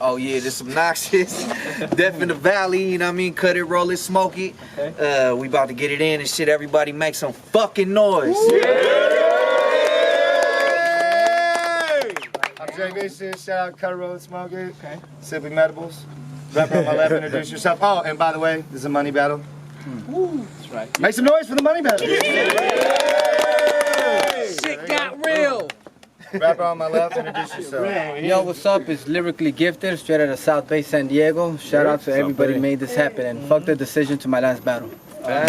Oh yeah, this Obnoxious. Death in the Valley, you know what I mean? Cut it, roll it, smoke it. Okay. We about to get it in and shit. Everybody make some fucking noise. I'm Daygo. Shout out Cut it, roll it, smoke it. Okay. Simply Medibles. Rapper on my left, introduce yourself. Oh, and by the way, this is a money battle. That's right. Make some noise for the money battle. Shit got real. Rapper on my left, introduce yourself. Yo, what's up? It's Lyrically Gifted, straight out of South Bay, San Diego. Shout out to everybody who made this happen, and fuck the decision to my last battle. Pocket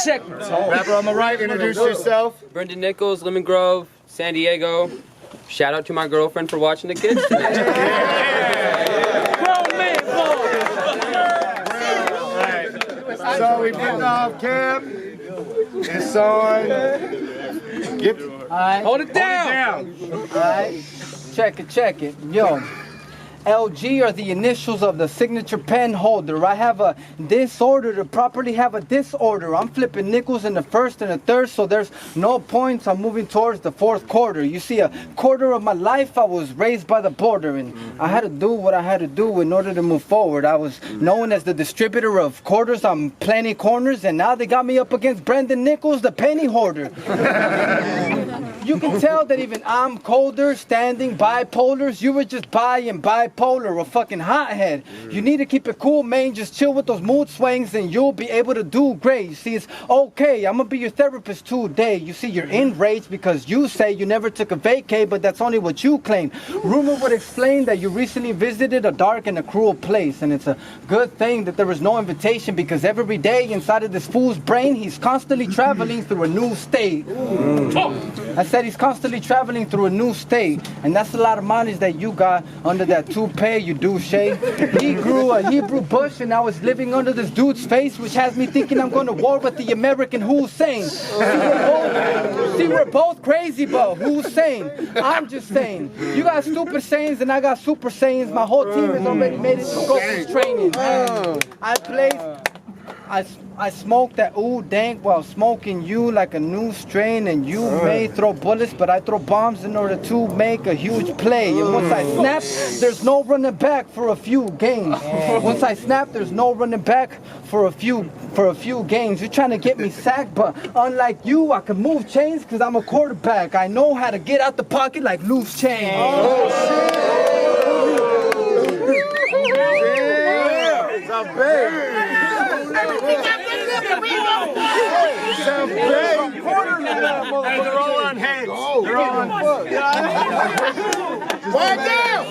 checker. Rapper on my right, introduce yourself. Brenden Nichols, Lemon Grove, San Diego. Shout out to my girlfriend for watching the kids tonight. Grown man, boy. So we kicked off camp. It's on. Hold it down. Alright, check it. Yo, LG are the initials of the signature pen holder. I have a disorder to properly have a disorder. I'm flipping nickels in the first and the third, so there's no points. I'm moving towards the fourth quarter. You see, a quarter of my life I was raised by the border, and I had to do what I had to do in order to move forward. I was known as the distributor of quarters on plenty corners, and now they got me up against Brenden Nichols, the penny hoarder. You can tell that even I'm colder, standing bipolars. You were just buying bipolar, a fucking hothead. You need to keep it cool, man. Just chill with those mood swings and you'll be able to do great. You see, it's okay. I'm gonna be your therapist today. You see, you're enraged because you say you never took a vacay, but that's only what you claim. Rumor would explain that you recently visited a dark and a cruel place, and it's a good thing that there was no invitation, because every day inside of this fool's brain, he's constantly traveling through a new state. I said he's constantly traveling through a new state, and that's a lot of mileage that you got under that toupee, you douche. He grew a Hebrew bush, and I was living under this dude's face, which has me thinking I'm going to war with the American Hussein. See, we're both crazy, but Hussein. I'm just saying, you got stupid Saiyans and I got super Saiyans. My whole team has already made it to Goku's training. I smoked that ooh dank while smoking you like a new strain, and you may throw bullets, but I throw bombs in order to make a huge play. And once I snap, there's no running back for a few games. Once I snap, there's no running back for a few games. You're trying to get me sacked, but unlike you, I can move chains because I'm a quarterback. I know how to get out the pocket like loose change. They're all on heads. They're all on foot. Quiet down!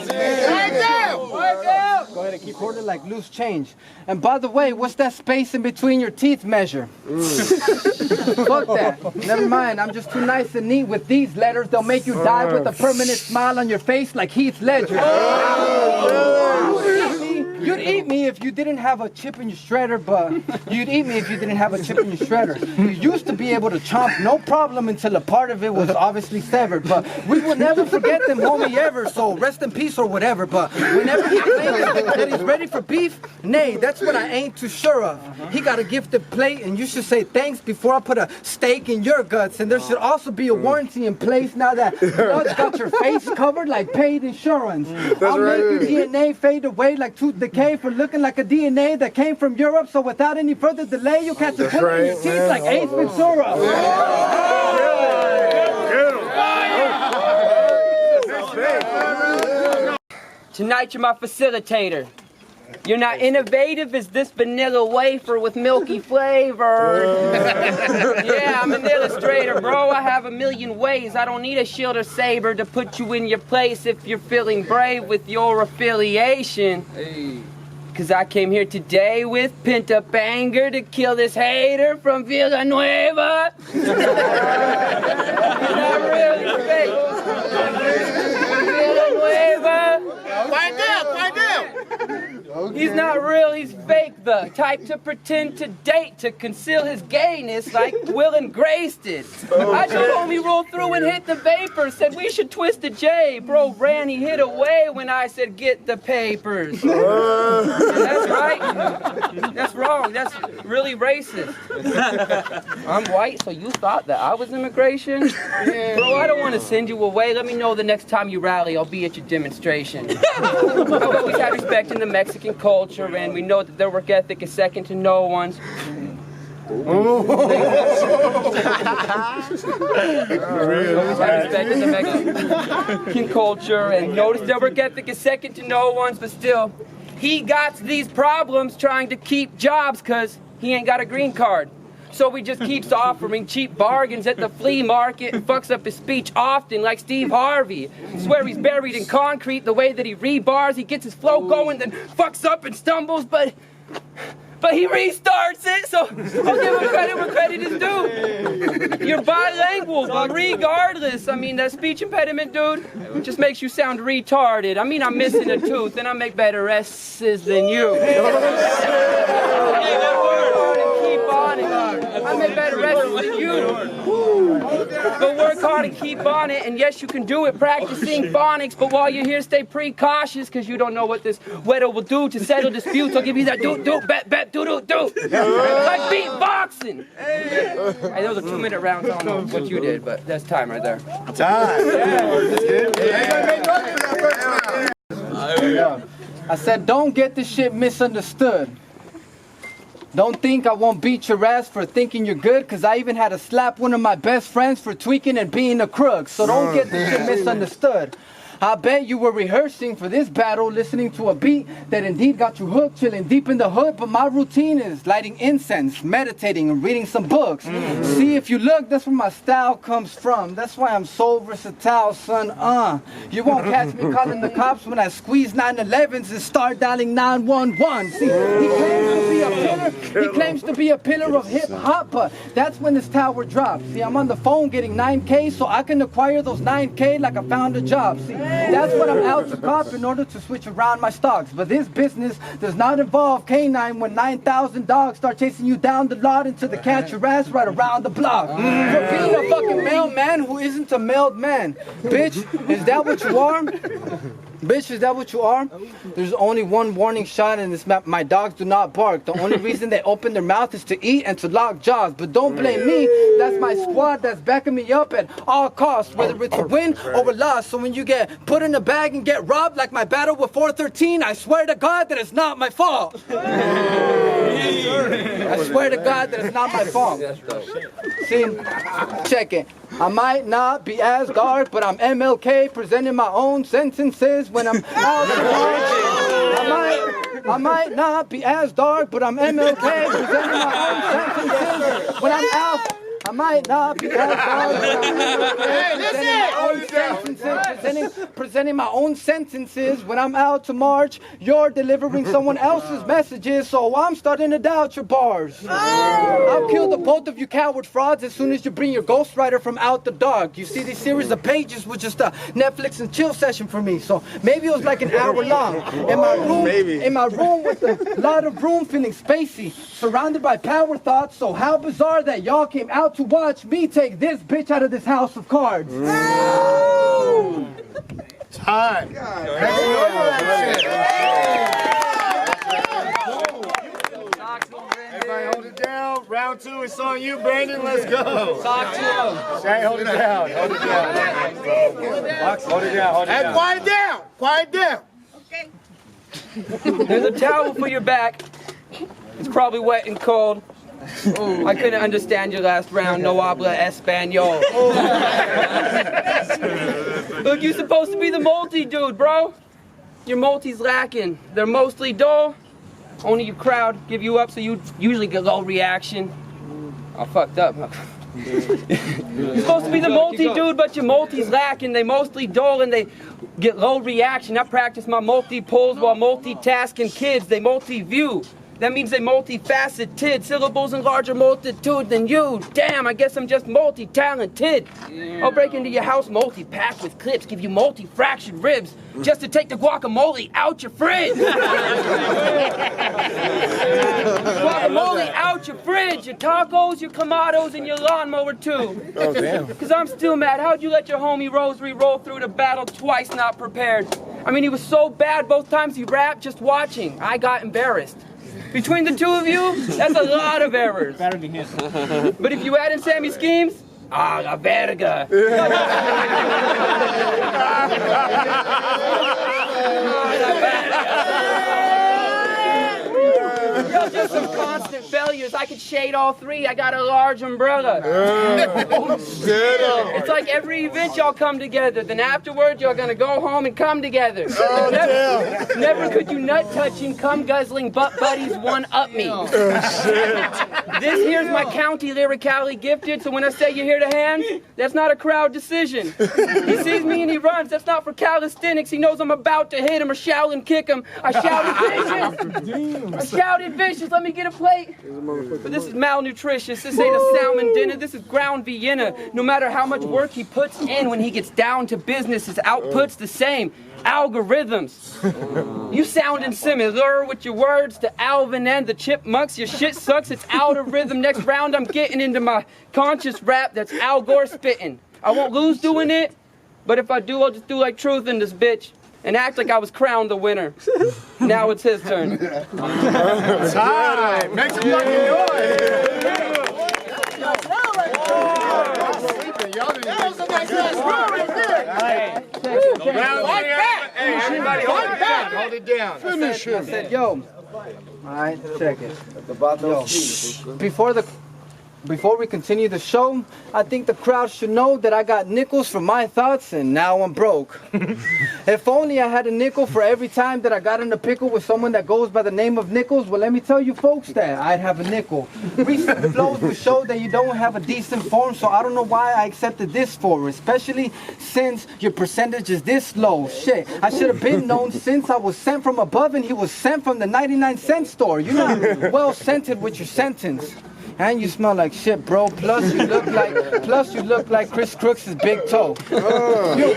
Go ahead and keep holding like loose change. And by the way, what's that space in between your teeth measure? Fuck that. Never mind. I'm just too nice and neat with these letters. They'll make you die with a permanent smile on your face like Heath Ledger. You'd eat me if you didn't have a chip in your shredder, but you'd eat me if you didn't have a chip in your shredder. You used to be able to chomp no problem until a part of it was obviously severed, but we will never forget them, homie, ever, so rest in peace or whatever. But whenever he claims that he's ready for beef, nay, that's what I ain't too sure of. He got a gifted plate, and you should say thanks before I put a stake in your guts, and there should also be a warranty in place now that blood's got your face covered like paid insurance. I'll make your DNA fade away like tooth decay for looking like a DNA that came from Europe, so without any further delay, you'll catch a bullet in your teeth like Ace Ventura. Tonight you're my facilitator. You're not innovative as this vanilla wafer with milky flavor. Yeah, I'm an illustrator, bro. I have a million ways. I don't need a shield or saber to put you in your place if you're feeling brave with your affiliation. Cause I came here today with pent-up anger to kill this hater from Villanueva. Not really fake. Villanueva. Quiet down! He's not real, he's fake, the type to pretend to date to conceal his gayness like Will and Grace did. I just homie rolled through and hit the vapor, said we should twist the J. Bro ran, he hit away when I said get the papers. That's right. That's wrong. That's really racist. I'm white, so you thought that I was immigration? Bro, I don't want to send you away. Let me know the next time you rally, I'll be at your demonstration. I've always had respect in the Mexican culture, and we know that their work ethic is second to no one's. Always had respect in the Mexican culture, and notice their work ethic is second to no one's, but still, he got these problems trying to keep jobs because he ain't got a green card. So he just keeps offering cheap bargains at the flea market and fucks up his speech often like Steve Harvey. Swear he's buried in concrete the way that he rebars, he gets his flow going, then fucks up and stumbles, but he restarts it, so I'll give him credit where credit is due. You're bilingual, but regardless, I mean, that speech impediment, dude, just makes you sound retarded. I mean, I'm missing a tooth, and I make better S's than you. I make better S's than you. But work hard and keep on it, and yes, you can do it practicing phonics, but while you're here, stay precautious, because you don't know what this weather will do to settle disputes. I'll give you that bet, do. Like beatboxing. Hey, those are 2-minute rounds. I don't know what you did, but that's time right there. Time. I said, don't get this shit misunderstood. Don't think I won't beat your ass for thinking you're good, cause I even had to slap one of my best friends for tweaking and being a crook. So don't get this shit misunderstood. I bet you were rehearsing for this battle, listening to a beat that indeed got you hooked, chilling deep in the hood. But my routine is lighting incense, meditating, and reading some books. See, if you look, that's where my style comes from. That's why I'm so versatile, son. You won't catch me calling the cops when I squeeze 911s and start dialing 911. See, he claims to be a pillar of hip hop, but that's when his tower drops. See, I'm on the phone getting 9K, so I can acquire those 9K like I found a job. See. That's what I'm out to cop in order to switch around my stocks. But this business does not involve canine when 9,000 dogs start chasing you down the lot until they catch your ass right around the block. For being a fucking mailman who isn't a mailed man. Bitch, is that what you are? Bitch, is that what you are? There's only one warning shot in this map. My dogs do not bark. The only reason they open their mouth is to eat and to lock jaws. But don't blame me. That's my squad that's backing me up at all costs, whether it's a win or a loss. So when you get put in a bag and get robbed like my battle with 413, I swear to God that it's not my fault. I swear to God that it's not my fault. See, check it. I might not be as dark, but I'm MLK presenting my own sentences when I'm out to march. I might not be as dark, but I'm MLK presenting my own sentences when I'm out. I might not be as dark, but I'm presenting my own sentences when I'm out to march. You're delivering someone else's messages, so I'm starting to doubt your bars. I'll kill the both of you coward frauds as soon as you bring your ghostwriter from out the dark. You see, this series of pages was just a Netflix and chill session for me, so maybe it was like an hour long. In my room with a lot of room, feeling spacey, surrounded by power thoughts. So how bizarre that y'all came out to watch me take this bitch out of this house of cards. Time. Everybody hold it down. Round 2, it's on you, Brenden. Let's go. Talk to him. Shay, hold it down. Hold it down. Hold it down. Hey, quiet down. Quiet down. There's a towel for your back. It's probably wet and cold. I couldn't understand your last round. No habla español. Look, you're supposed to be the multi dude, bro. Your multi's lacking. They're mostly dull. Only your crowd give you up, so you usually get low reaction. I fucked up. You're supposed to be the multi dude, but your multi's lacking. They mostly dull and they get low reaction. I practice my multi pulls while multitasking kids. They multi-view. That means they multifaceted, syllables in larger multitude than you. Damn, I guess I'm just multi-talented. I'll break into your house multi-packed with clips, give you multi-fractured ribs, just to take the guacamole out your fridge. Guacamole out your fridge, your tacos, your Kamados, and your lawnmower too. Oh, damn. Cause I'm still mad, how'd you let your homie Rosary roll through the battle twice not prepared? I mean, he was so bad both times he rapped, just watching, I got embarrassed. Between the two of you, that's a lot of errors. Better than his. But if you add in Sammy's schemes, la verga. Y'all just some constant failures. I could shade all three. I got a large umbrella. It's like every event y'all come together. Then afterwards, y'all gonna go home and come together. Never could you nut touching, cum guzzling butt buddies one up me. This here's my county Lyricali gifted. So when I say you hear the hands, that's not a crowd decision. He sees me and he runs. That's not for calisthenics. He knows I'm about to hit him or shout and kick him. I shouted vicious. I shouted vicious. Let me get a plate. But this is malnutritious. This ain't a salmon dinner. This is ground Vienna. No matter how much work he puts in, when he gets down to business, his output's the same. Algorithms. You sounding similar with your words to Alvin and the Chipmunks. Your shit sucks. It's out of rhythm. Next round, I'm getting into my conscious rap that's Al Gore spitting. I won't lose doing it, but if I do, I'll just do like Truth in this bitch and act like I was crowned the winner. Now it's his turn. Time. Make some fucking noise. Hey, everybody hold it down. Hold it down. Finish him. I said, yo. Alright, check it. Yo, before we continue the show, I think the crowd should know that I got nickels for my thoughts and now I'm broke. If only I had a nickel for every time that I got in a pickle with someone that goes by the name of Nichols, well, let me tell you folks that I'd have a nickel. Recent flows would show that you don't have a decent form, so I don't know why I accepted this for, especially since your percentage is this low. Shit, I should have been known since I was sent from above and he was sent from the 99-cent store. You're not well scented with your sentence. And you smell like shit, bro. Plus you look like Chris Crooks' big toe. Your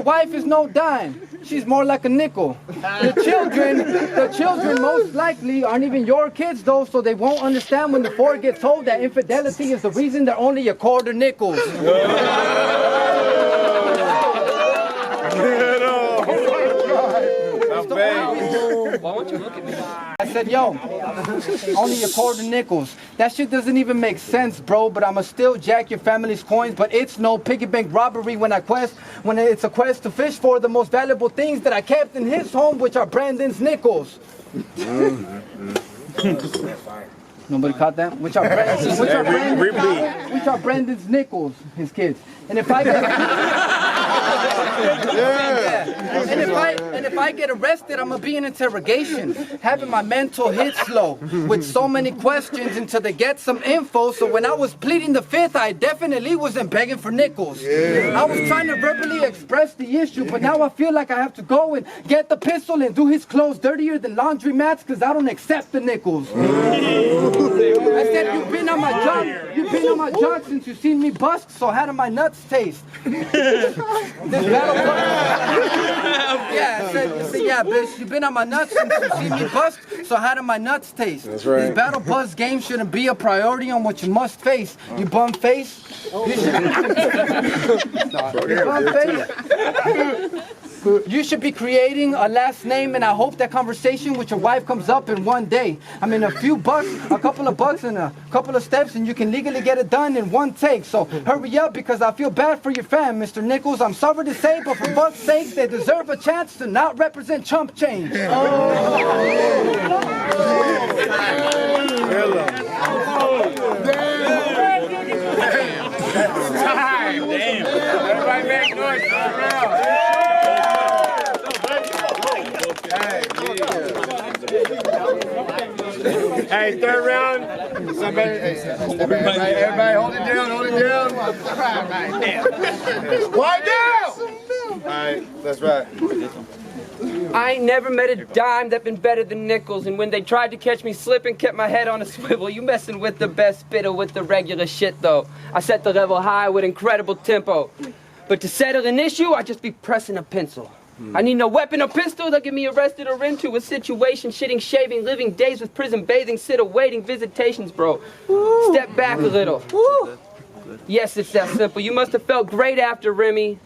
wife is no dime. She's more like a nickel. The children most likely aren't even your kids though, so they won't understand when the 4 gets told that infidelity is the reason they're only a quarter nickels. Why won't you look at me? I said, yo, only a quarter nickels. That shit doesn't even make sense, bro, but I'ma still jack your family's coins, but it's no piggy bank robbery when it's a quest to fish for the most valuable things that I kept in his home, which are Brenden's nickels. Nobody caught that? Which are Brenden's nickels, his kids. And if I get and if I get arrested, I'm gonna be in interrogation, having my mental hit slow with so many questions until they get some info. So when I was pleading the fifth, I definitely wasn't begging for nickels. I was trying to verbally express the issue, but now I feel like I have to go and get the pistol and do his clothes dirtier than laundry mats because I don't accept the nickels. I said, you've been on my job since you seen me bust, so how do my nuts taste? This battle I said, yeah, bitch, you've been on my nuts since you seen me bust, so how do my nuts taste? That's right. This battle buzz game shouldn't be a priority on what you must face. You bum face. You should be creating a last name, and I hope that conversation with your wife comes up in one day. I mean, a couple of bucks, and a couple of steps, and you can legally get it done in one take. So hurry up, because I feel bad for your fam, Mr. Nichols. I'm sorry to say, but for fuck's sake, they deserve a chance to not represent chump change. Time. Damn. Everybody make noise. Hey, third round. Everybody hold it down, hold it down. Quiet down. Alright, that's right. I ain't never met a dime that been better than nickels, and when they tried to catch me slipping, kept my head on a swivel. You messing with the best spitter with the regular shit though. I set the level high with incredible tempo. But to settle an issue, I just be pressing a pencil. I need no weapon or pistol that get me arrested or into a situation, shitting, shaving, living days with prison bathing, sit awaiting visitations, bro. Step back a little. Yes, it's that simple. You must have felt great after Remy.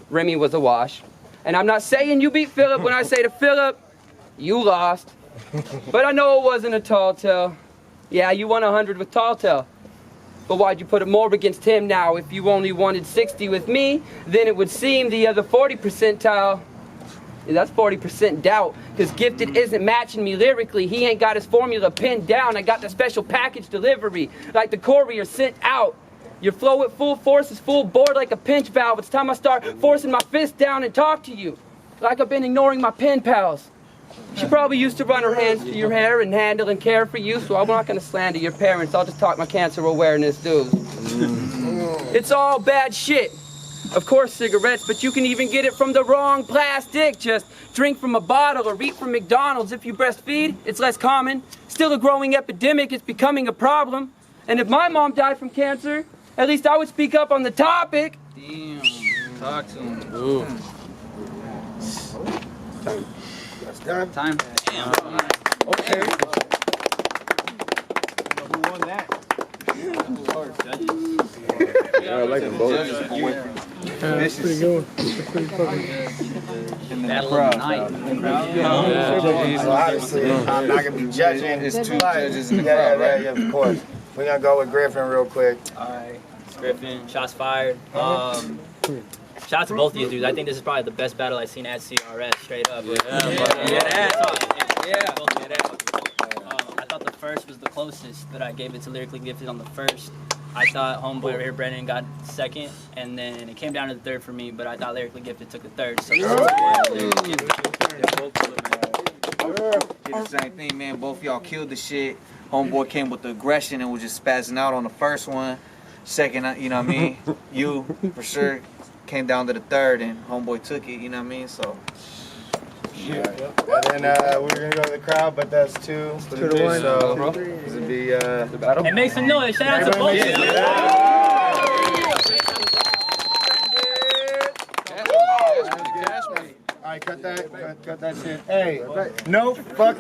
Remy was a wash. And I'm not saying you beat Philip when I say to Philip, you lost. But I know it wasn't a tall tale. Yeah, you won 100 with tall tale. But why'd you put it more against him now? If you only wanted 60 with me, then it would seem the other 40 percentile. Yeah, that's 40% doubt, because Gifted isn't matching me lyrically. He ain't got his formula pinned down. I got the special package delivery, like the courier sent out. Your flow at full force is full board like a pinch valve. It's time I start forcing my fist down and talk to you, like I've been ignoring my pen pals. She probably used to run her hands through your hair and handle and care for you, so I'm not gonna slander your parents. I'll just talk my cancer awareness dues. It's all bad shit. Of course cigarettes, but you can even get it from the wrong plastic. Just drink from a bottle or eat from McDonald's. If you breastfeed, it's less common. Still a growing epidemic, it's becoming a problem. And if my mom died from cancer, at least I would speak up on the topic. Damn. Talk to him. Ooh. That's time. Damn. Okay. Who won that? Yeah, I like them both. That's pretty good. That's pretty fucking good. Battle of the night. So obviously, I'm not gonna be judging. It's two But- judges in the crowd, right? Yeah, of course. We're gonna go with Griffin real quick. Alright, Griffin, shots fired. Shout out to both of you dudes. I think this is probably the best battle I've seen at CRS, straight up. I thought the first was the closest, but I gave it to Lyrically Gifted on the first. I thought Homeboy right here, Brenden, got second, and then it came down to the third for me, but I thought Lyrically Gifted took the third. So Did the same thing, man. Both of y'all killed the shit. Homeboy came with the aggression and was just spazzing out on the first one. Second, you know what I mean? You, for sure, came down to the third and Homeboy took it, you know what I mean? So. Yeah. And then we're gonna go to the crowd, but that's two for the bitch, so it'd be the battle. And make some noise. Shout out to both of you. Alright, cut that shit. Hey, no fucking